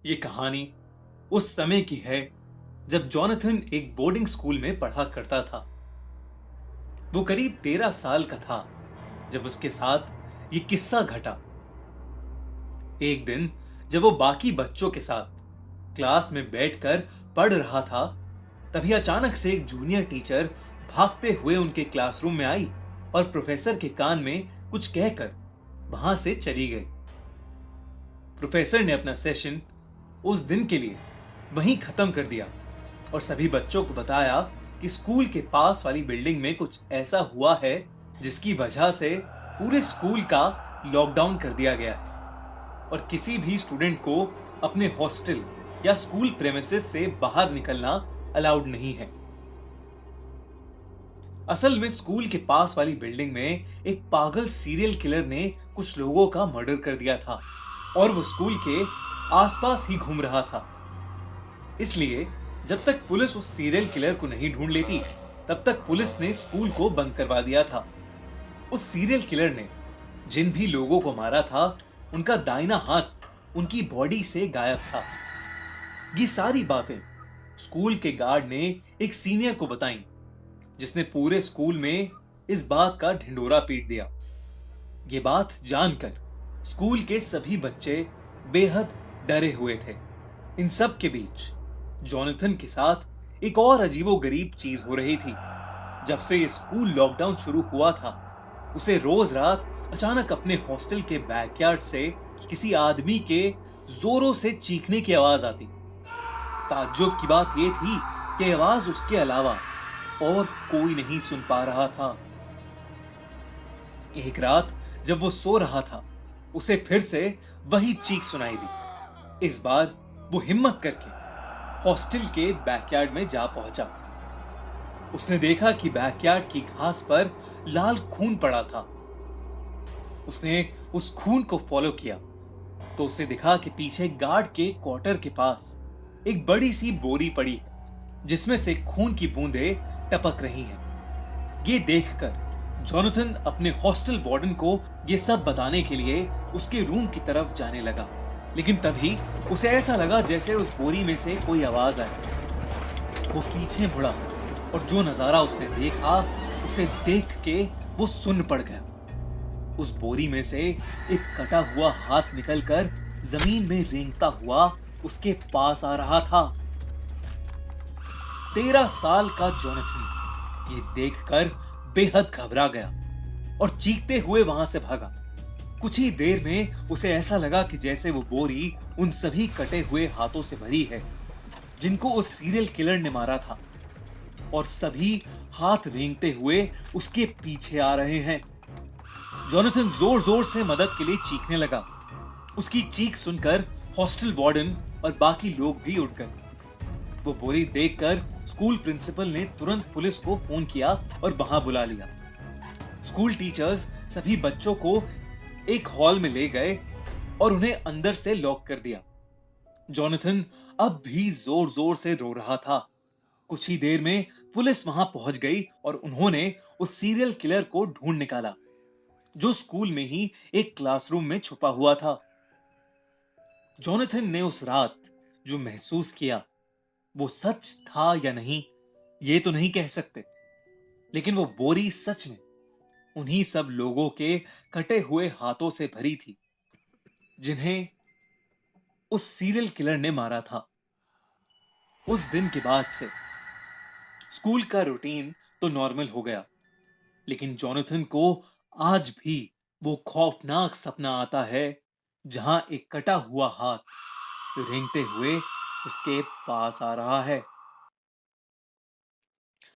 ये कहानी उस समय की है जब जॉनथन एक बोर्डिंग स्कूल में पढ़ा करता था। वो करीब 13 साल का था जब उसके साथ ये किस्सा घटा। एक दिन जब वो बाकी बच्चों के साथ क्लास में बैठकर पढ़ रहा था, तभी अचानक से एक जूनियर टीचर भागते हुए उनके क्लासरूम में आई और प्रोफेसर के कान में कुछ कहकर वहां से चली गई। प्रोफेसर ने अपना सेशन उस दिन के लिए वहीं खत्म कर दिया और सभी बच्चों को बताया कि स्कूल के पास वाली बिल्डिंग में कुछ ऐसा हुआ है जिसकी वजह से पूरे स्कूल का लॉकडाउन कर दिया गया है और किसी भी स्टूडेंट को अपने हॉस्टल या स्कूल प्रेमिसेस से बाहर निकलना अलाउड नहीं है। असल में स्कूल के पास वाली बिल्डिंग में एक पागल सीरियल किलर ने कुछ लोगों का मर्डर कर दिया था और वो स्कूल के आसपास ही घूम रहा था। इसलिए जब तक पुलिस उस सीरियल किलर को नहीं ढूंढ लेती, तब तक पुलिस ने स्कूल को बंद करवा दिया था। उस सीरियल किलर ने जिन भी लोगों को मारा था, उनका दाहिना हाथ उनकी बॉडी से गायब था। ये सारी बातें स्कूल के गार्ड ने एक सीनियर को बताई, जिसने पूरे स्कूल में इस बात का ढिंढोरा पीट दिया। ये बात जानकर स्कूल के सभी बच्चे बेहद डरे हुए थे। इन सब के बीच जॉनथन के साथ एक और अजीबोगरीब चीज हो रही थी। जब से ये स्कूल लॉकडाउन शुरू हुआ था, उसे रोज रात अचानक अपने हॉस्टल के बैकयार्ड से किसी आदमी के जोरों से चीखने की आवाज आती। ताज्जुब की बात यह थी कि आवाज उसके अलावा और कोई नहीं सुन पा रहा था। एक रात जब वो सो रहा था, उसे फिर से वही चीख सुनाई दी। इस बार वो हिम्मत करके हॉस्टल के बैकयार्ड में जा पहुंचा। उसने देखा कि बैकयार्ड की घास पर लाल खून पड़ा था। उसने उस खून को फॉलो किया तो उसे दिखा कि पीछे गार्ड के क्वार्टर के पास एक बड़ी सी बोरी पड़ी है, जिसमें से खून की बूंदें टपक रही हैं। ये देखकर जॉनथन अपने हॉस्टल वार्डन को ये सब बताने के लिए उसके रूम की तरफ जाने लगा, लेकिन तभी उसे ऐसा लगा जैसे उस बोरी में से कोई आवाज आई। वो पीछे मुड़ा और जो नजारा उसने देखा, उसे देख के वो सुन्न पड़ गया। उस बोरी में से एक कटा हुआ हाथ निकलकर जमीन में रेंगता हुआ उसके पास आ रहा था। 13 साल का जॉनथन ये देखकर बेहद घबरा गया और चीखते हुए वहां से भागा। कुछ ही देर में उसे ऐसा लगा कि जैसे वो बोरी उन सभी कटे हुए हाथों से भरी है जिनको उस सीरियल किलर ने मारा था, और सभी हाथ रेंगते हुए उसके पीछे आ रहे हैं। जॉनथन जोर जोर से मदद के लिए चीखने लगा। उसकी चीख सुनकर हॉस्टल वार्डन और बाकी लोग भी उठ गए। वो बोरी देखकर स्कूल प्रिंसिपल ने तुरंत पुलिस को फोन किया और वहां बुला लिया। स्कूल टीचर्स सभी बच्चों को एक हॉल में ले गए और उन्हें अंदर से लॉक कर दिया। जॉनथन अब भी जोर जोर से रो रहा था। कुछ ही देर में पुलिस वहां पहुंच गई और उन्होंने उस सीरियल किलर को ढूंढ निकाला, जो स्कूल में ही एक क्लासरूम में छुपा हुआ था। जॉनथन ने उस रात जो महसूस किया, वो सच था या नहीं, ये तो नहीं कह सकते, लेकिन वो बोरी सच में उन्हीं सब लोगों के कटे हुए हाथों से भरी थी जिन्हें उस सीरियल किलर ने मारा था। उस दिन के बाद से स्कूल का रूटीन तो नॉर्मल हो गया, लेकिन जॉनथन को आज भी वो खौफनाक सपना आता है जहां एक कटा हुआ हाथ रेंगते हुए उसके पास आ रहा है।